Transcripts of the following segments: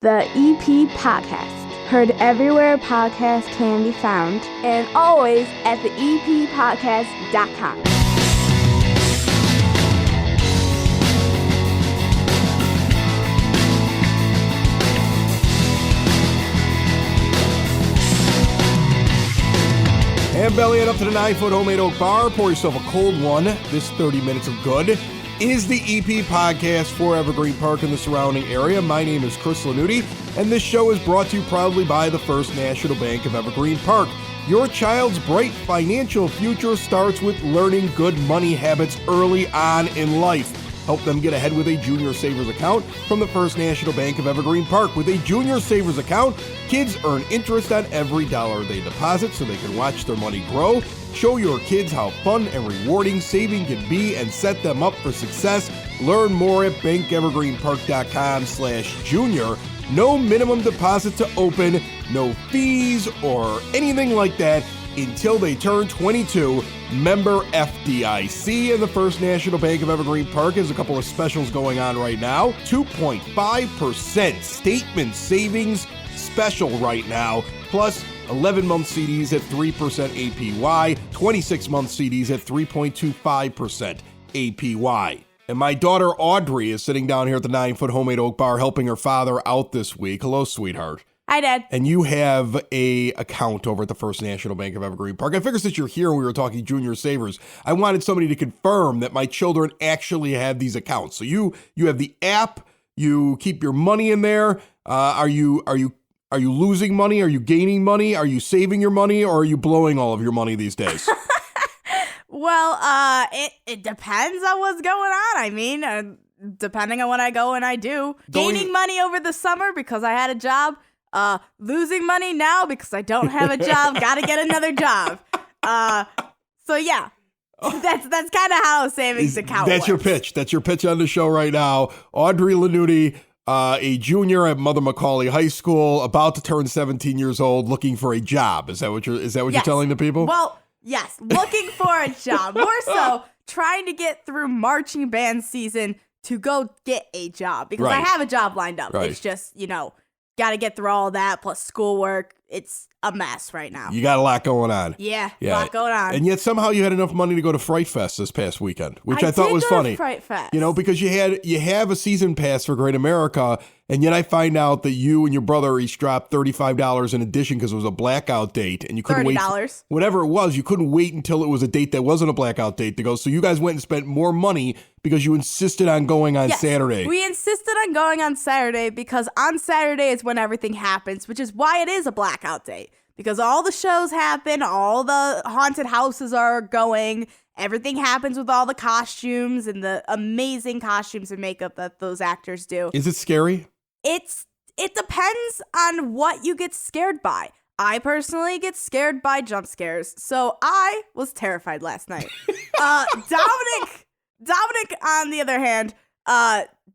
The EP Podcast. Heard everywhere podcasts can be found, and always at theeppodcast.com. And belly it up to the 9-foot homemade oak bar. Pour yourself a cold one. This 30 minutes of good is the EP podcast for Evergreen Park and the surrounding area. My name is Chris Lanuti, and this show is brought to you proudly by the First National Bank of Evergreen Park. Your child's bright financial future starts with learning good money habits early on in life. Help them get ahead with a junior savers account from the First National Bank of Evergreen Park. With a junior savers account, kids earn interest on every dollar they deposit so they can watch their money grow. Show your kids how fun and rewarding saving can be and set them up for success. Learn more at bankevergreenpark.com/junior. No minimum deposit to open, no fees or anything like that until they turn 22. Member FDIC, and the First National Bank of Evergreen Park has a couple of specials going on right now. 2.5% statement savings special right now, plus 11-month CDs at 3% APY, 26-month CDs at 3.25% APY. And my daughter Audrey is sitting down here at the 9-foot homemade oak bar helping her father out this week. Hello, sweetheart. Hi, Dad. And you have a account over at the First National Bank of Evergreen Park. I figured since you're here and we were talking junior savers, I wanted somebody to confirm that my children actually have these accounts. So you have the app, you keep your money in there. Are you losing money? Are you gaining money? Are you saving your money, or are you blowing all of your money these days? Well, it depends on what's going on. I mean, depending on what I go and I do. Gaining money over the summer because I had a job. Losing money now because I don't have a job. Gotta get another job. So yeah, that's kind of how a savings account works. That's your pitch. That's your pitch on the show right now. Audrey Lanuti, a junior at Mother McCauley High School, about to turn 17 years old, looking for a job. Is that what you're telling the people? Well, yes, looking for a job. More so, trying to get through marching band season to go get a job because I have a job lined up. Right. It's just, got to get through all that plus schoolwork. It's a mess right now. You got a lot going on. Yeah, a lot going on. And yet somehow you had enough money to go to Fright Fest this past weekend, which I thought was funny. Fright Fest. Because you have a season pass for Great America, and yet I find out that you and your brother each dropped $35 in addition because it was a blackout date, and you couldn't wait. $30. Whatever it was, you couldn't wait until it was a date that wasn't a blackout date to go. So you guys went and spent more money because you insisted on going on Saturday. We insisted on going on Saturday because on Saturday is when everything happens, which is why it is a blackout date. Because all the shows happen, all the haunted houses are going, everything happens with all the costumes and the amazing costumes and makeup that those actors do. Is it scary? It depends on what you get scared by. I personally get scared by jump scares, so I was terrified last night. Dominic, on the other hand,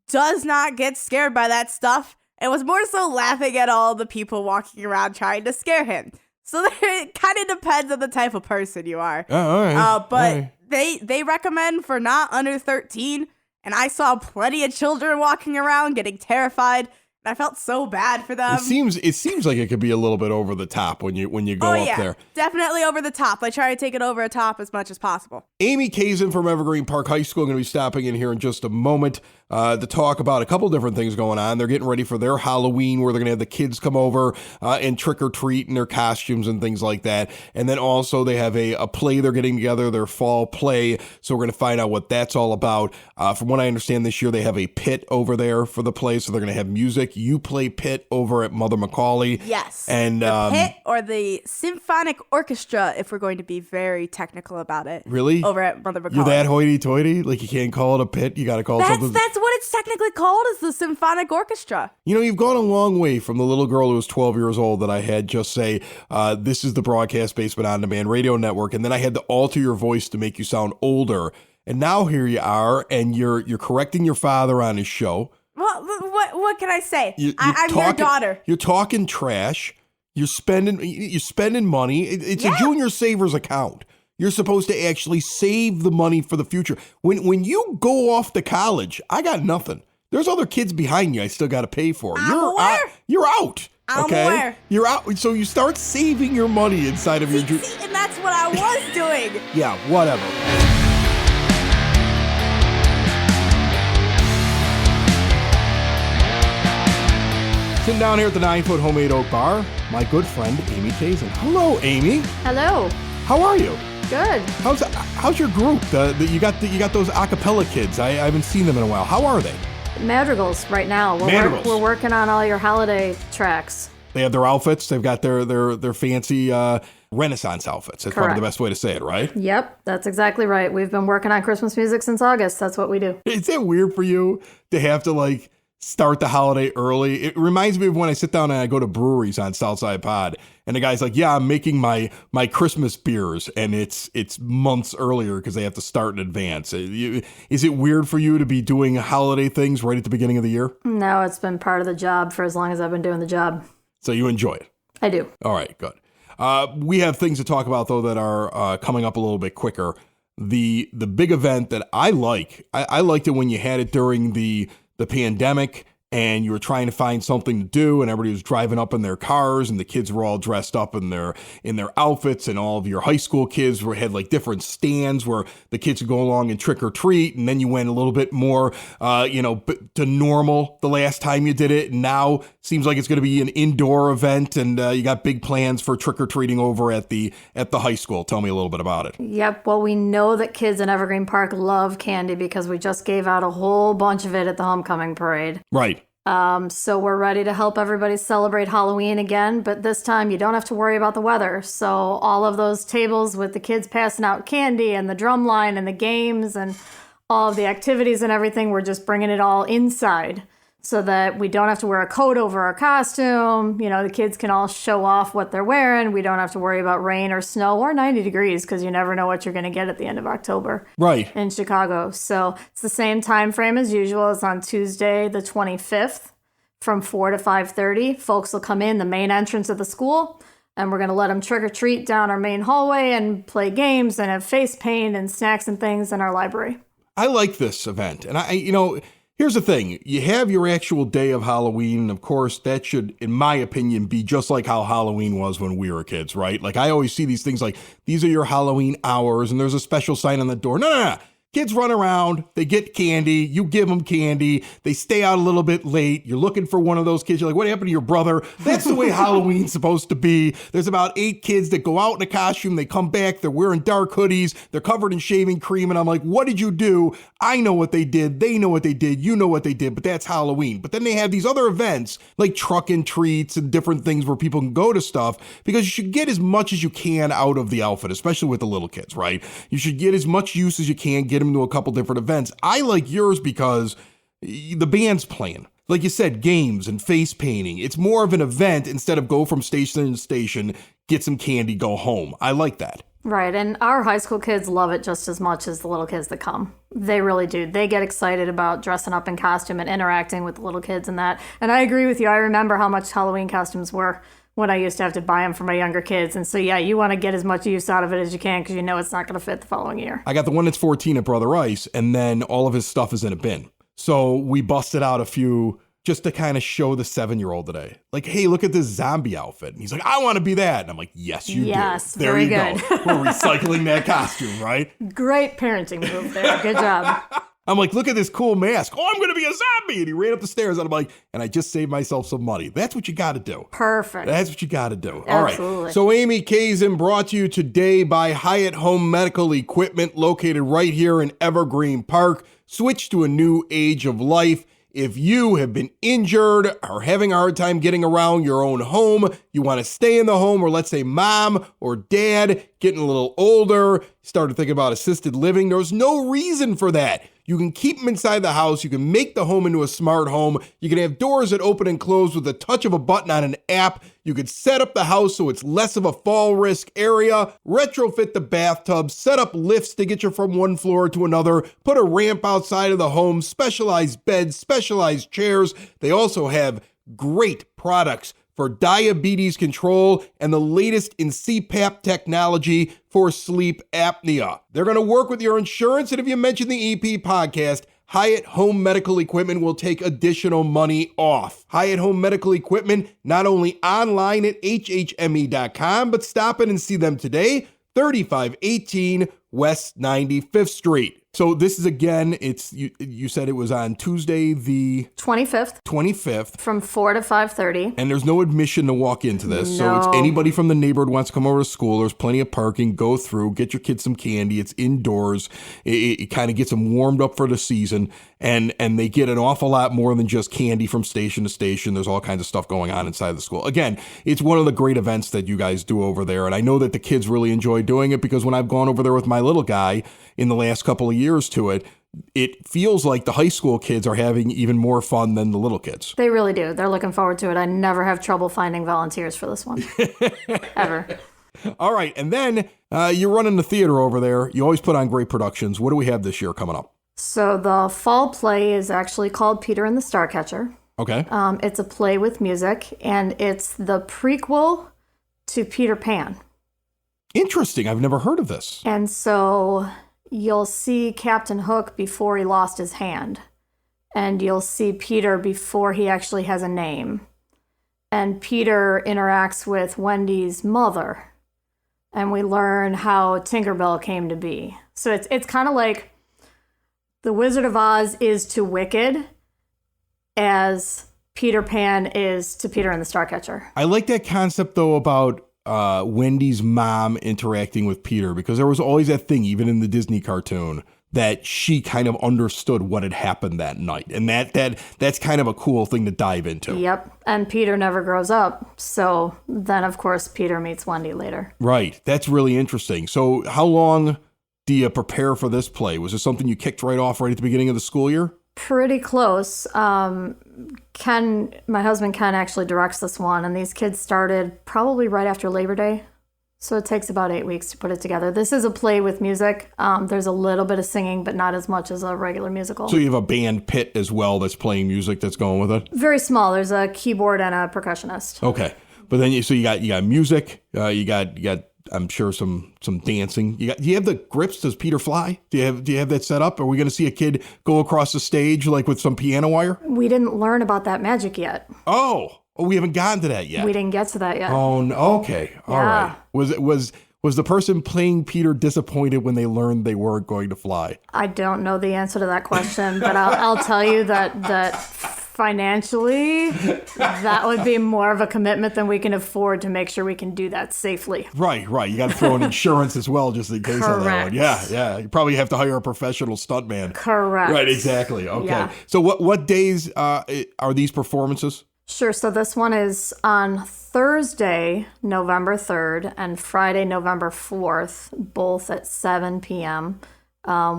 does not get scared by that stuff and was more so laughing at all the people walking around trying to scare him. So it kind of depends on the type of person you are. Oh, all right. But they recommend for not under 13, and I saw plenty of children walking around getting terrified. I felt so bad for them. It seems like it could be a little bit over the top when you go up there. Definitely over the top. I try to take it over the top as much as possible. Amy Kazin from Evergreen Park High School going to be stopping in here in just a moment to talk about a couple different things going on. They're getting ready for their Halloween where they're going to have the kids come over and trick or treat in their costumes and things like that. And then also they have a play they're getting together, their fall play. So we're going to find out what that's all about. From what I understand this year, they have a pit over there for the play. So they're going to have music. You play pit over at Mother McCauley. Yes. And the pit or the symphonic orchestra, if we're going to be very technical about it. Really? Over at Mother McCauley. You're that hoity-toity? Like you can't call it a pit? You got to call it something? That's what it's technically called, is the symphonic orchestra. You've gone a long way from the little girl who was 12 years old that I had just say, this is the Broadcast Basement On Demand Radio Network. And then I had to alter your voice to make you sound older. And now here you are, and you're correcting your father on his show. Well, what can I say? I'm your daughter. You're talking trash. You're spending money. It's a junior savers account. You're supposed to actually save the money for the future. When you go off to college, I got nothing. There's other kids behind you I still got to pay for. I'm aware. You're out. I'm okay? aware. You're out. So you start saving your money inside of your... See, and that's what I was doing. Yeah, whatever. Sitting down here at the 9-foot homemade oak bar, my good friend, Amy Kazin. Hello, Amy. Hello. How are you? Good. How's your group? You got those a cappella kids. I haven't seen them in a while. How are they? Madrigals right now. We're working on all your holiday tracks. They have their outfits. They've got their fancy Renaissance outfits. That's Correct. Probably the best way to say it, right? Yep, that's exactly right. We've been working on Christmas music since August. That's what we do. Is it weird for you to have to start the holiday early? It reminds me of when I sit down and I go to breweries on Southside Pod, and the guy's like, "Yeah, I'm making my Christmas beers," and it's months earlier because they have to start in advance. Is it weird for you to be doing holiday things right at the beginning of the year? No, it's been part of the job for as long as I've been doing the job. So you enjoy it? I do. All right, good. We have things to talk about, though, that are coming up a little bit quicker. The big event that I liked it when you had it during the pandemic and you were trying to find something to do and everybody was driving up in their cars and the kids were all dressed up in their outfits, and all of your high school kids had different stands where the kids would go along and trick or treat, and then you went a little bit more to normal the last time you did it. And now seems like it's going to be an indoor event, and you got big plans for trick or treating over at the high school. Tell me a little bit about it. Yep. Well, we know that kids in Evergreen Park love candy because we just gave out a whole bunch of it at the homecoming parade. Right. So we're ready to help everybody celebrate Halloween again, but this time you don't have to worry about the weather. So all of those tables with the kids passing out candy and the drum line and the games and all of the activities and everything, we're just bringing it all inside so that we don't have to wear a coat over our costume. You know, the kids can all show off what they're wearing. We don't have to worry about rain or snow or 90 degrees because you never know what you're going to get at the end of October. Right. In Chicago. So it's the same time frame as usual. It's on Tuesday, the 25th from 4 to 5:30. Folks will come in the main entrance of the school, and we're going to let them trick or treat down our main hallway and play games and have face paint and snacks and things in our library. I like this event. And here's the thing. You have your actual day of Halloween, and of course, that should, in my opinion, be just like how Halloween was when we were kids, right? I always see these things like, these are your Halloween hours, and there's a special sign on the door. No. Kids run around, they get candy, you give them candy, they stay out a little bit late, you're looking for one of those kids, you're like, what happened to your brother? That's the way Halloween's supposed to be. There's about 8 kids that go out in a costume, they come back, they're wearing dark hoodies, they're covered in shaving cream, and I'm like, what did you do? I know what they did, they know what they did, you know what they did, but that's Halloween. But then they have these other events, like truck and treats and different things where people can go to stuff, because you should get as much as you can out of the outfit, especially with the little kids, right? You should get as much use as you can, get them to a couple different events. I like yours because the band's playing. Like you said, games and face painting. It's more of an event instead of go from station to station, get some candy, go home. I like that. Right, and our high school kids love it just as much as the little kids that come. They really do. They get excited about dressing up in costume and interacting with the little kids and that. And I agree with you. I remember how much Halloween costumes were when I used to have to buy them for my younger kids. And so, yeah, you want to get as much use out of it as you can because you know it's not going to fit the following year. I got the one that's 14 at Brother Ice, and then all of his stuff is in a bin. So we busted out a few just to kind of show the 7-year-old today. Like, hey, look at this zombie outfit. And he's like, I want to be that. And I'm like, yes, you do. Yes, there very you good. go. We're recycling that costume, right? Great parenting move there. Good job. I'm like, look at this cool mask. Oh, I'm going to be a zombie. And he ran up the stairs, and I'm like, and I just saved myself some money. That's what you got to do. Perfect. That's what you got to do. Absolutely. All right. So Amy Kazin brought to you today by Hyatt Home Medical Equipment, located right here in Evergreen Park. Switch to a new age of life. If you have been injured or having a hard time getting around your own home, you want to stay in the home, or let's say mom or dad getting a little older, started thinking about assisted living, there's no reason for that. You can keep them inside the house. You can make the home into a smart home. You can have doors that open and close with the touch of a button on an app. You could set up the house so it's less of a fall risk area, retrofit the bathtub, set up lifts to get you from one floor to another, put a ramp outside of the home, specialized beds, specialized chairs. They also have great products for diabetes control and the latest in CPAP technology for sleep apnea. They're going to work with your insurance, and if you mention the EP podcast, Hyatt Home Medical Equipment will take additional money off. Hyatt Home Medical Equipment, not only online at hhme.com, but stop in and see them today, 3518 West 95th Street. So this is, again, you said it was on Tuesday the 25th from 4 to 5:30. And there's no admission to walk into this. No. So it's anybody from the neighborhood wants to come over to school. There's plenty of parking. Go through, get your kids some candy. It's indoors. It kind of gets them warmed up for the season. And they get an awful lot more than just candy from station to station. There's all kinds of stuff going on inside the school. Again, it's one of the great events that you guys do over there. And I know that the kids really enjoy doing it, because when I've gone over there with my little guy in the last couple of years to it, it feels like the high school kids are having even more fun than the little kids. They really do. They're looking forward to it. I never have trouble finding volunteers for this one. Ever. All right. And then you're running the theater over there. You always put on great productions. What do we have this year coming up? So the fall play is actually called Peter and the Starcatcher. Okay. It's a play with music, and it's the prequel to Peter Pan. Interesting. I've never heard of this. And so you'll see Captain Hook before he lost his hand. And you'll see Peter before he actually has a name. And Peter interacts with Wendy's mother. And we learn how Tinkerbell came to be. So it's kind of like The Wizard of Oz is to Wicked as Peter Pan is to Peter and the Starcatcher. I like that concept, though, about Wendy's mom interacting with Peter, because there was always that thing, even in the Disney cartoon, that she kind of understood what had happened that night. And that's kind of a cool thing to dive into. Yep. And Peter never grows up. So then, of course, Peter meets Wendy later. Right. That's really interesting. So how long do you prepare for this play? Was this something you kicked right off right at the beginning of the school year? Pretty close. Ken, my husband Ken, actually directs this one, and these kids started probably right after Labor Day. So it takes about 8 weeks to put it together. This is a play with music. There's a little bit of singing, but not as much as a regular musical. So you have a band pit as well that's playing music that's going with it? Very small. There's a keyboard and a percussionist. Okay. But then you got music, you got I'm sure some dancing. Do you have the grips? Does Peter fly? Do you have that set up? Are we going to see a kid go across the stage like with some piano wire? We didn't learn about that magic yet. Oh, we haven't gotten to that yet. We didn't get to that yet. Oh, okay. All right. Was the person playing Peter disappointed when they learned they weren't going to fly? I don't know the answer to that question, but I'll tell you that financially, that would be more of a commitment than we can afford to make sure we can do that safely. Right. You got to throw in insurance as well, just in case of that one. Yeah. You probably have to hire a professional stuntman. Correct. Right, exactly. Okay. Yeah. So what days are these performances? Sure. So this one is on Thursday, November 3rd, and Friday, November 4th, both at 7 p.m.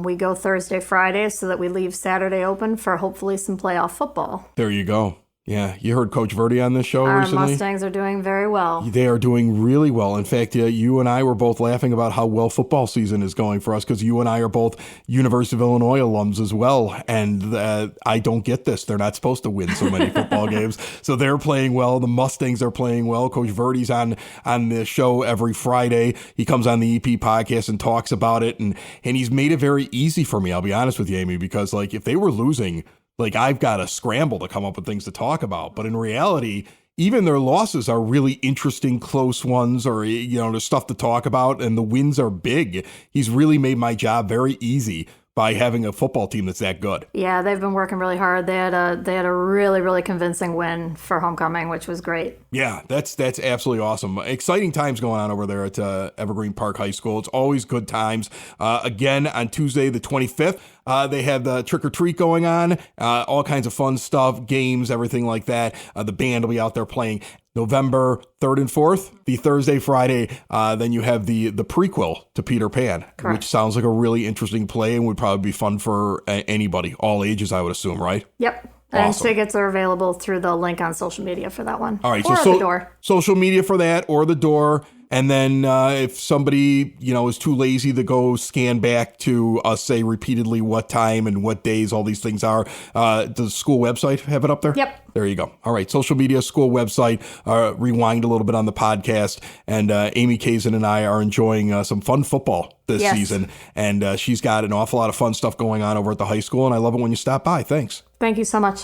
We go Thursday, Friday, so that we leave Saturday open for hopefully some playoff football. There you go. Yeah, you heard Coach Verdi on this show recently? Our Mustangs are doing very well. They are doing really well. In fact, you and I were both laughing about how well football season is going for us, because you and I are both University of Illinois alums as well. And I don't get this. They're not supposed to win so many football games. So they're playing well. The Mustangs are playing well. Coach Verdi's on the show every Friday. He comes on the EP podcast and talks about it. And he's made it very easy for me, I'll be honest with you, Amy, because like if they were losing, like I've got to scramble to come up with things to talk about. But in reality, even their losses are really interesting, close ones, or, there's stuff to talk about, and the wins are big. He's really made my job very easy by having a football team that's that good. Yeah, they've been working really hard. They had a really, really convincing win for homecoming, which was great. Yeah, that's absolutely awesome. Exciting times going on over there at Evergreen Park High School. It's always good times. Again, on Tuesday the 25th, they have the trick or treat going on, all kinds of fun stuff, games, everything like that. The band will be out there playing. November 3rd and 4th, the Thursday, Friday, then you have the prequel to Peter Pan, Correct. Which sounds like a really interesting play and would probably be fun for anybody, all ages, I would assume, right? Yep. Awesome. And tickets are available through the link on social media for that one. All right, or so at the door. Social media for that, or the door. And then if somebody, is too lazy to go scan back to say repeatedly what time and what days all these things are, does the school website have it up there? Yep. There you go. All right. Social media, school website, rewind a little bit on the podcast. And Amy Kazin and I are enjoying some fun football this season. And she's got an awful lot of fun stuff going on over at the high school. And I love it when you stop by. Thanks. Thank you so much.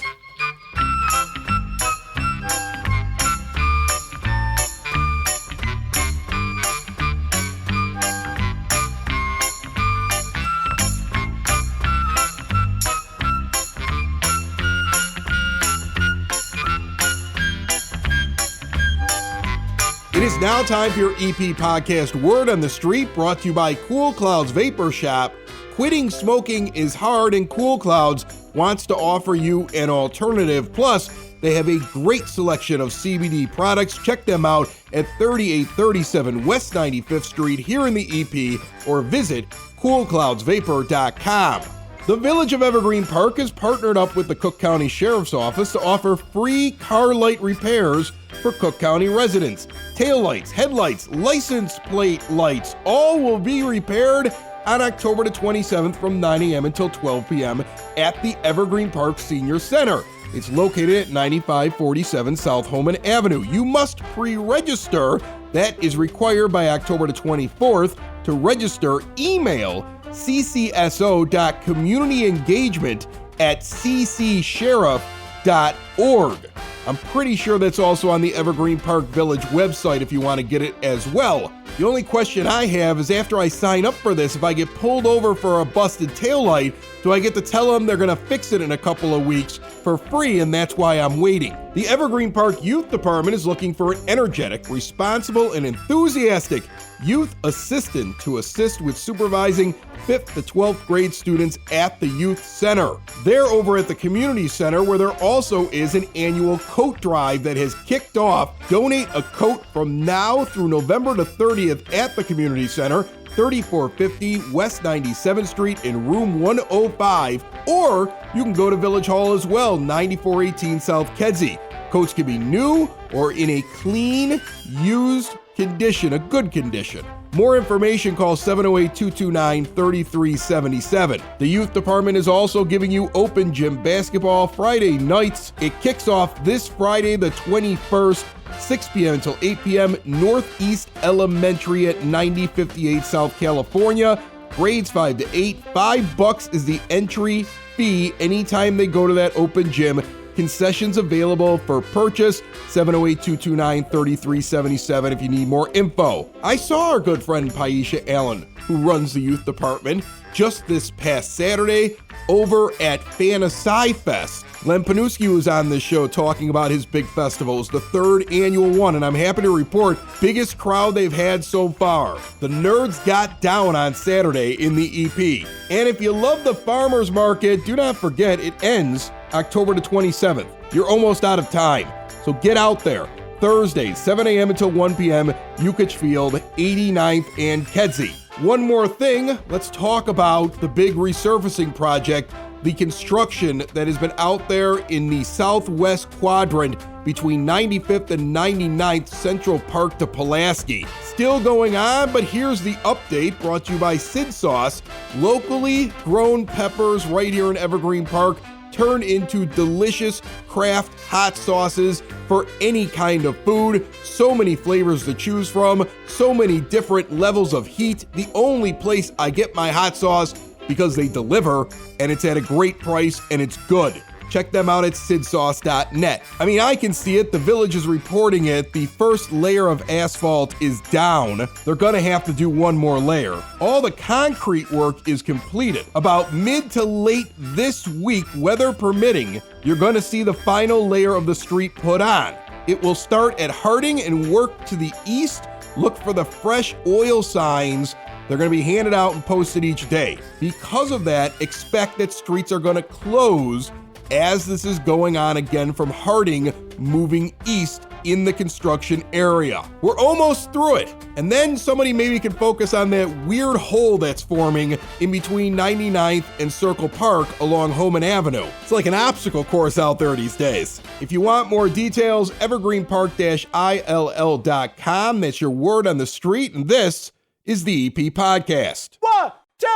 It is now time for your EP podcast Word on the Street, brought to you by Cool Clouds Vapor Shop. Quitting smoking is hard, and Cool Clouds wants to offer you an alternative. Plus, they have a great selection of CBD products. Check them out at 3837 West 95th Street here in the EP, or visit coolcloudsvapor.com. The Village of Evergreen Park has partnered up with the Cook County Sheriff's Office to offer free car light repairs for Cook County residents. Taillights, headlights, license plate lights, all will be repaired on October the 27th from 9 a.m. until 12 p.m. at the Evergreen Park Senior Center. It's located at 9547 South Holman Avenue. You must pre-register. That is required by October the 24th. To register, email ccso.communityengagement@ccsheriff.org. I'm pretty sure that's also on the Evergreen Park Village website if you want to get it as well. The only question I have is, after I sign up for this, if I get pulled over for a busted taillight, do I get to tell them they're going to fix it in a couple of weeks for free, and that's why I'm waiting? The Evergreen Park Youth Department is looking for an energetic, responsible, and enthusiastic youth assistant to assist with supervising 5th to 12th grade students at the Youth Center. They're over at the Community Center, where there also is an annual coat drive that has kicked off. Donate a coat from now through November the 30th at the Community Center, 3450 West 97th Street in room 105, or you can go to Village Hall as well, 9418 South Kedzie. Coats can be new or in a clean, used condition, a good condition. More information, call 708-229-3377. The Youth Department is also giving you open gym basketball Friday nights. It kicks off this Friday, the 21st, 6 p.m. until 8 p.m. Northeast Elementary at 9058 South California. Grades 5 to 8. $5 is the entry fee anytime they go to that open gym. Concessions available for purchase, 708-229-3377 if you need more info. I saw our good friend Paisha Allen, who runs the youth department, just this past Saturday over at Fantasy Fest. Len Panuski was on this show talking about his big festival. It's the 3rd annual one, and I'm happy to report biggest crowd they've had so far. The nerds got down on Saturday in the EP. And if you love the farmers market, do not forget it ends October the 27th. You're almost out of time, so get out there. Thursday, 7 a.m. until 1 p.m., Yukich Field, 89th and Kedzie. One more thing, let's talk about the big resurfacing project, the construction that has been out there in the southwest quadrant between 95th and 99th Central Park to Pulaski. Still going on, but here's the update brought to you by Sid Sauce. Locally grown peppers right here in Evergreen Park turn into delicious craft hot sauces for any kind of food. So many flavors to choose from, so many different levels of heat. The only place I get my hot sauce, because they deliver, and it's at a great price, and it's good. Check them out at sidsauce.net. I mean, I can see it. The Village is reporting it. The first layer of asphalt is down. They're going to have to do one more layer. All the concrete work is completed. About mid to late this week, weather permitting, you're going to see the final layer of the street put on. It will start at Harding and work to the east. Look for the fresh oil signs. They're going to be handed out and posted each day. Because of that, expect that streets are going to close as this is going on again from Harding moving east in the construction area. We're almost through it. And then somebody maybe can focus on that weird hole that's forming in between 99th and Circle Park along Homan Avenue. It's like an obstacle course out there these days. If you want more details, evergreenpark-ill.com. That's your word on the street. And this is the EP Podcast. 1, 2,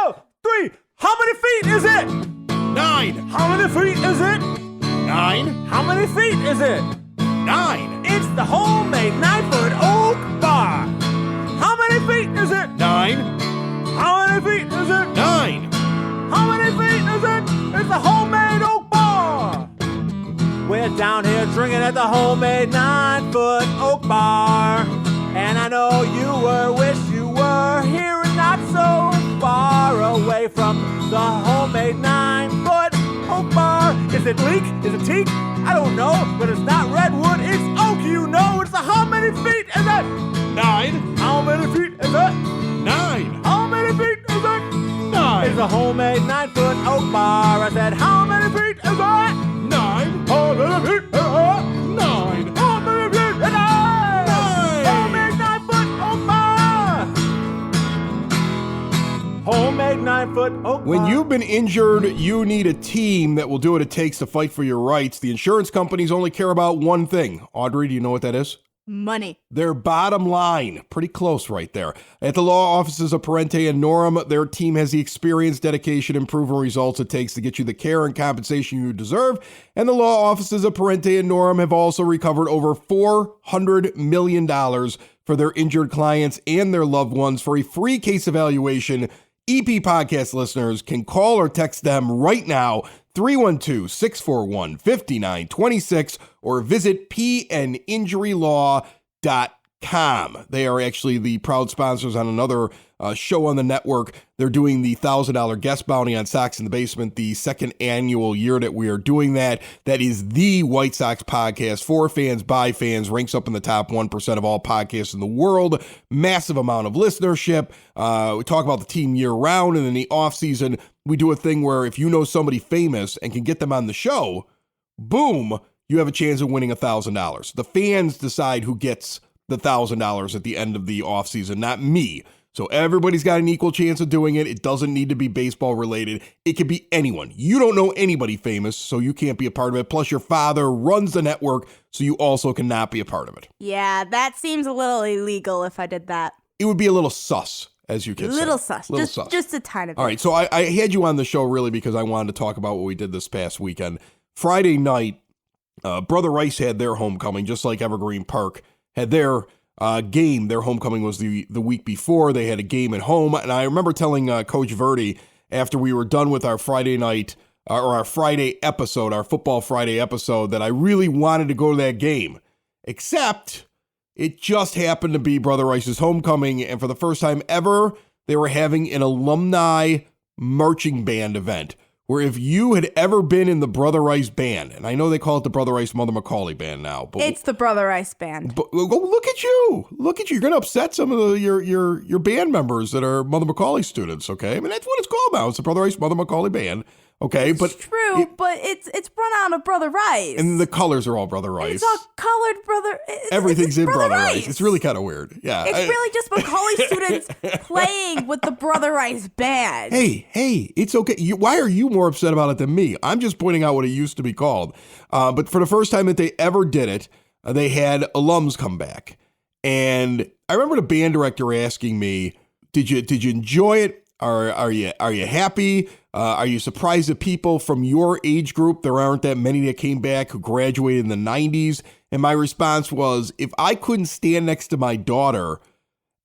3. How many feet is it? 9. How many feet is it? 9. How many feet is it? 9. It's the homemade 9-foot oak bar. How many feet is it? 9. How many feet is it? 9. How many feet is it? It's the homemade oak bar. We're down here drinking at the homemade 9-foot oak bar. And I know wish you were here and not so far away from the homemade 9-foot oak bar. Is it leek? Is it teak? I don't know, but it's not redwood, it's oak, you know. It's the how many feet is it? 9. How many feet is it? 9. How many feet is it? 9. It's a homemade 9-foot oak bar. I said, how many feet is it? 9. How many feet is it? 9. How many feet is it? 9. Homemade 9-foot oak bar. Homemade 9-foot oak bar. When you've been injured, you need a team that will do what it takes to fight for your rights. The insurance companies only care about one thing. Audrey, do you know what that is? Money. Their bottom line. Pretty close right there. At the law offices of Parente and Norum, their team has the experience, dedication, and proven results it takes to get you the care and compensation you deserve. And the law offices of Parente and Norum have also recovered over $400 million for their injured clients and their loved ones. For a free case evaluation, EP Podcast listeners can call or text them right now, 312-641-5926, or visit pninjurylaw.com. They are actually the proud sponsors on another show on the network. They're doing the $1,000 guest bounty on Sox in the Basement, the second annual year that we are doing that. That is the White Sox podcast for fans, by fans, ranks up in the top 1% of all podcasts in the world. Massive amount of listenership. We talk about the team year round, and in the off season, we do a thing where if you know somebody famous and can get them on the show, boom, you have a chance of winning $1,000. The fans decide who gets the $1,000 at the end of the off season, not me. So everybody's got an equal chance of doing it. It doesn't need to be baseball related. It could be anyone. You don't know anybody famous, so you can't be a part of it. Plus, your father runs the network, so you also cannot be a part of it. Yeah, that seems a little illegal if I did that. It would be a little sus, as you could say. Little sus. Little just, sus. Just a tiny bit. All right, so I had you on the show really because I wanted to talk about what we did this past weekend. Friday night, Brother Rice had their homecoming, just like Evergreen Park had their game. Their homecoming was the week before. They had a game at home, and I remember telling Coach Verdi after we were done with our Friday night or our Friday episode, our Football Friday episode, that I really wanted to go to that game, except it just happened to be Brother Rice's homecoming, and for the first time ever, they were having an alumni marching band event. Where if you had ever been in the Brother Rice band, and I know they call it the Brother Rice Mother Macaulay band now, but it's the Brother Rice band. But look at you! Look at you! You're gonna upset some of your band members that are Mother Macaulay students. Okay, I mean that's what it's called now. It's the Brother Rice Mother Macaulay band. Okay, it's but true, but it's run out of Brother Rice, and the colors are all Brother Rice. It's all colored Brother. Everything's in Brother Rice. Rice. It's really kind of weird. Yeah, it's really just Macaulay students playing with the Brother Rice band. Hey, it's okay. Why are you more upset about it than me? I'm just pointing out what it used to be called. But for the first time that they ever did it, they had alums come back, and I remember the band director asking me, "Did you enjoy it? Are you happy? Are you surprised that people from your age group, there aren't that many that came back who graduated in the 90s? And my response was, if I couldn't stand next to my daughter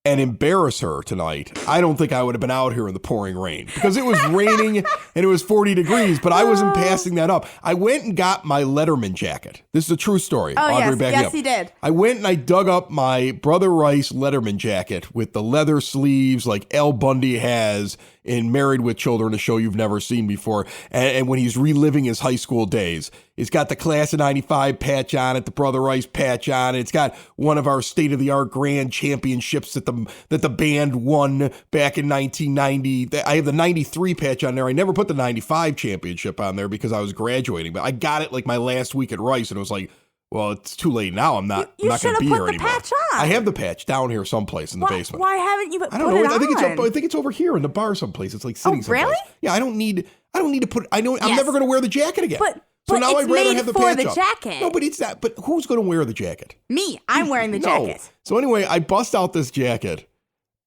and embarrass her tonight, I don't think I would have been out here in the pouring rain because it was raining and it was 40 degrees, but I wasn't passing that up. I went and got my Letterman jacket. This is a true story. Oh, Audrey, yes, he did. I went and I dug up my Brother Rice Letterman jacket with the leather sleeves like Al Bundy has in Married with Children, a show you've never seen before. And when he's reliving his high school days, it's got the class of 95 patch on it, the Brother Rice patch on it. It's got one of our state-of-the-art grand championships that the band won back in 1990. I have the 93 patch on there. I never put the 95 championship on there because I was graduating, but I got it like my last week at Rice, and it was like, Well, it's too late now. I'm not You going should to be have here put the anymore. patch on. I have the patch down here someplace in the basement. Why haven't you put I don't know. it I think on? I think it's over here in the bar someplace. It's like sitting someplace. really? Yeah, I don't need to put. I'm Yes. never going to wear the jacket again. So now it's I'd rather made have the for patch the up. jacket. No, but it's that. But who's going to wear the jacket? Me. I'm wearing the No. jacket. So anyway, I bust out this jacket,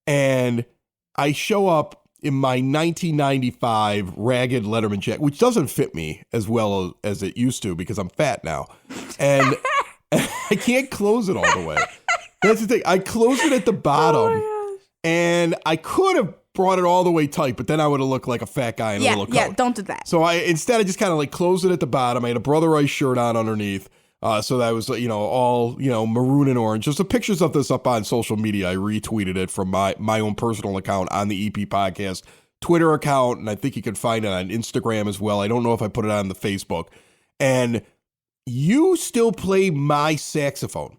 and I show up in my 1995 ragged Letterman jacket, which doesn't fit me as well as it used to because I'm fat now, and I can't close it all the way. That's the thing. I closed it at the bottom, and I could have brought it all the way tight, but then I would have looked like a fat guy in a little coat. Yeah, don't do that. So I just kind of like closed it at the bottom. I had a Brother Ice shirt on underneath. So that was, all, maroon and orange. There's some pictures of this up on social media. I retweeted it from my own personal account on the EP Podcast Twitter account. And I think you can find it on Instagram as well. I don't know if I put it on the Facebook. And you still play my saxophone.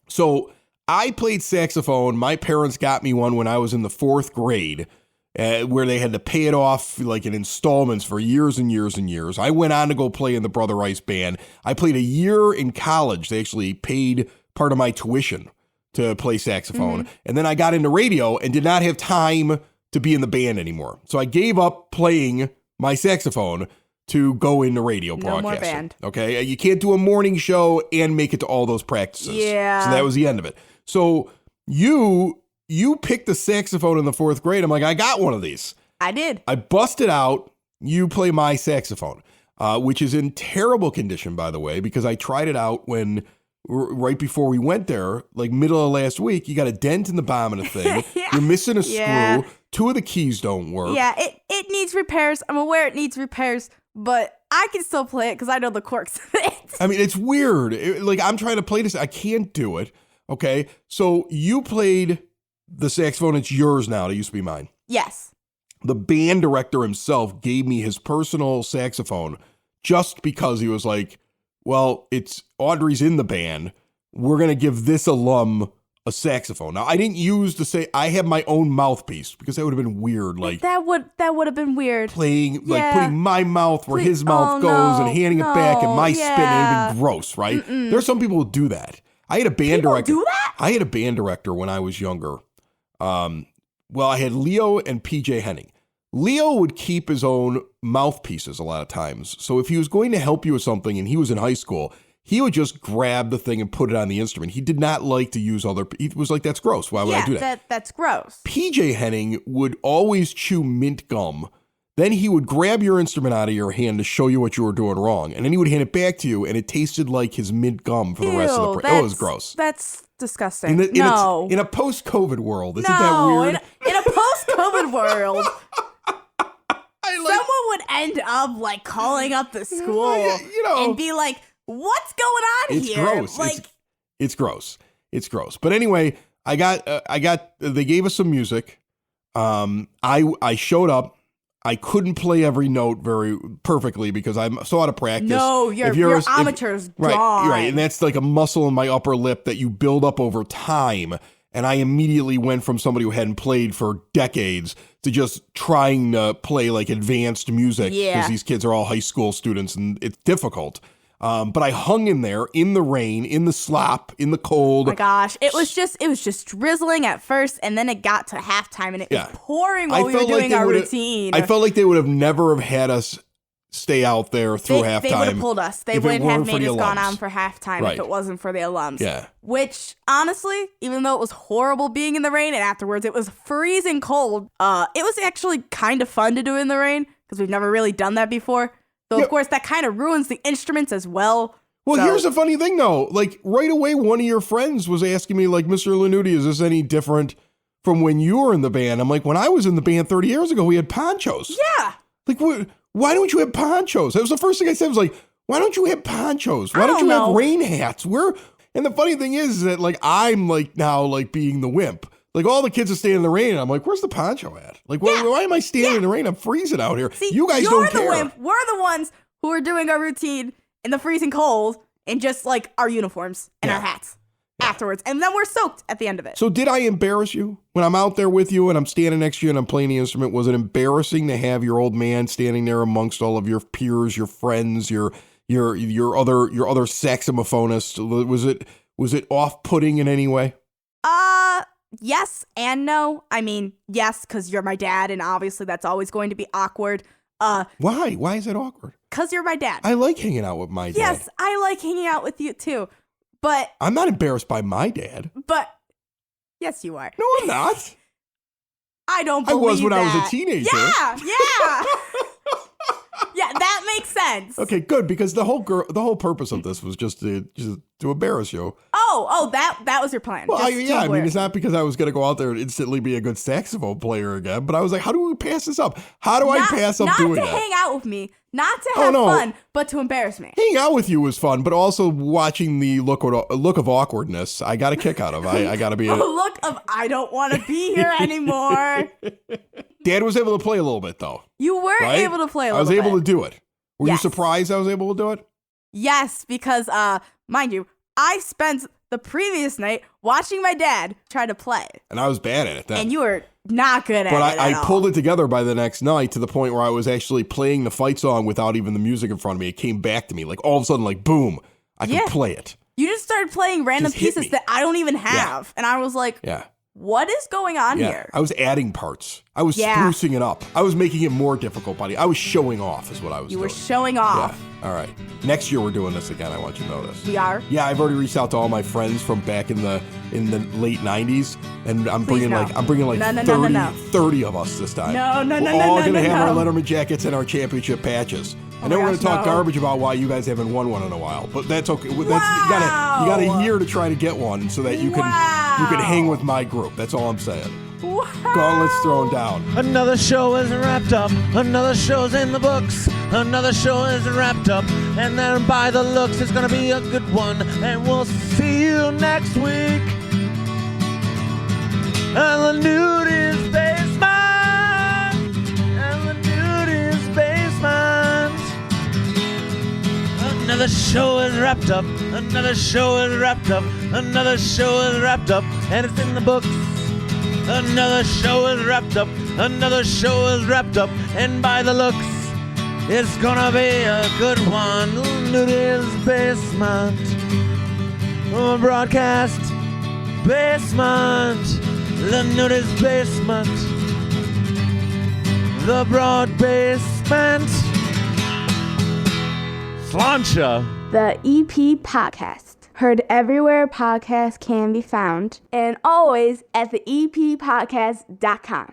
So I played saxophone. My parents got me one when I was in the 4th grade. Where they had to pay it off like in installments for years and years and years. I went on to go play in the Brother Ice band. I played a year in college. They actually paid part of my tuition to play saxophone. And then I got into radio and did not have time to be in the band anymore. So I gave up playing my saxophone to go into radio broadcasting. No more band. Okay? You can't do a morning show and make it to all those practices. Yeah. So that was the end of it. So you picked the saxophone in the 4th grade. I'm like, I got one of these. I did. I busted out. You play my saxophone, which is in terrible condition, by the way, because I tried it out right before we went there, like middle of last week. You got a dent in the bottom of the thing. Yeah. You're missing a Yeah. screw. 2 of the keys don't work. Yeah, it needs repairs. I'm aware it needs repairs, but I can still play it because I know the quirks of it. I mean, it's weird. I'm trying to play this. I can't do it. Okay. So you played the saxophone. It's yours now. It used to be mine. Yes. The band director himself gave me his personal saxophone just because he was like, well, it's Audrey's in the band. We're going to give this alum a saxophone. Now, I didn't use to say I have my own mouthpiece because that would have been weird. Like that would have been weird. Playing, Yeah. like putting my mouth where his mouth goes no, and handing it back and my spin, and it would yeah. have been gross, right? There's some people who do that. I had a band People director. do that? I had a band director when I was younger. I had Leo and PJ Henning. Leo would keep his own mouthpieces a lot of times. So if he was going to help you with something and he was in high school, he would just grab the thing and put it on the instrument. He did not like to use he was like, that's gross. Why would I do that? That's gross. PJ Henning would always chew mint gum. Then he would grab your instrument out of your hand to show you what you were doing wrong. And then he would hand it back to you, and it tasted like his mint gum for the rest of the it was gross. That's disgusting. In a post-COVID world, isn't that weird? In a post-COVID world, someone would end up like calling up the school and be like, "What's going on It's here?" gross. Like, it's gross. It's gross. But anyway, I got. They gave us some music. I showed up. I couldn't play every note very perfectly because I'm so out of practice. no, your amateur's gone. Right, and that's like a muscle in my upper lip that you build up over time. And I immediately went from somebody who hadn't played for decades to just trying to play like advanced music because Yeah. these kids are all high school students and it's difficult. But I hung in there in the rain, in the slop, in the cold. Oh my gosh, it was just drizzling at first, and then it got to halftime, and it was pouring while we were doing our routine. I felt like they would have never have had us stay out there through halftime. They would have pulled us. They if it wouldn't have weren't for made the us gone alums. on for halftime Right. if it wasn't for the alums. Yeah. Which, honestly, even though it was horrible being in the rain, and afterwards it was freezing cold, it was actually kind of fun to do in the rain, because we've never really done that before. Though, of course, that kind of ruins the instruments as well. Well, So- here's the funny thing, though. Like, right away, one of your friends was asking me, like, Mr. Lanuti, is this any different from when you were in the band? I'm like, when I was in the band 30 years ago, we had ponchos. Yeah. Like, why don't you have ponchos? That was the first thing I said. I was like, why don't you have ponchos? Why I don't don't you have know. rain hats? And the funny thing is that, like, I'm, like, now, like, being the wimp. Like, all the kids are standing in the rain, and I'm like, where's the poncho at? Like, why am I standing in the rain? I'm freezing out here. See, You guys you're don't the care. wimp. We're the ones who are doing our routine in the freezing cold in just, like, our uniforms and our hats afterwards. And then we're soaked at the end of it. So did I embarrass you when I'm out there with you and I'm standing next to you and I'm playing the instrument? Was it embarrassing to have your old man standing there amongst all of your peers, your friends, your your other saxophonist? Was it off-putting in any way? Yes and no. I mean, yes, because you're my dad, and obviously that's always going to be awkward. Why? Why is it awkward? Because you're my dad. I like hanging out with my dad. Yes, I like hanging out with you too. But I'm not embarrassed by my dad. But yes, you are. No, I'm not. I don't believe I was when that. I was a teenager. Yeah. Yeah, that makes sense. Okay, good, because the whole purpose of this was just to embarrass you. Oh, that was your plan. Well, I mean, it's not because I was going to go out there and instantly be a good saxophone player again, but I was like, how do we pass this up? How do I pass up doing that? Not to hang out with me, not to have fun, but to embarrass me. Hanging out with you was fun, but also watching the look of awkwardness, I got a kick out of. I got to be a look of I don't want to be here anymore. Dad was able to play a little bit, though. You were able to play a little bit. I was able to do it. Were Yes. you surprised I was able to do it? Yes, because, mind you, I spent the previous night watching my dad try to play. And I was bad at it then. And you were not good at it. But I pulled it together by the next night to the point where I was actually playing the fight song without even the music in front of me. It came back to me. Like all of a sudden, like, boom, I can play it. You just started playing random Just hit pieces me. that I don't even have. And I was like, what is going on here? I was adding parts. I was sprucing it up. I was making it more difficult, buddy. I was showing off is what I was doing. You were showing off. Yeah. All right. Next year we're doing this again. I want you to know this. We are? Yeah, I've already reached out to all my friends from back in the late 90s, and I'm bringing no. like 30 of us this time. We're all going to have our Letterman jackets and our championship patches. And then we're going to talk garbage about why you guys haven't won one in a while. But that's okay. You got a year to try to get one so that you can hang with my group. That's all I'm saying. Wow. Gauntlets thrown down. Another show is wrapped up. Another show's in the books. Another show is wrapped up. And then by the looks, it's gonna be a good one. And we'll see you next week. And the nude is basement. And the nude is basement. Another show is wrapped up. Another show is wrapped up. Another show is wrapped up. And it's in the books. Another show is wrapped up. Another show is wrapped up. And by the looks, it's gonna be a good one. Nudie's Basement. Broadcast Basement. The Nudie's Basement. The Broad Basement. Slancha. The EP Podcast. Heard everywhere podcasts can be found, and always at the eppodcast.com.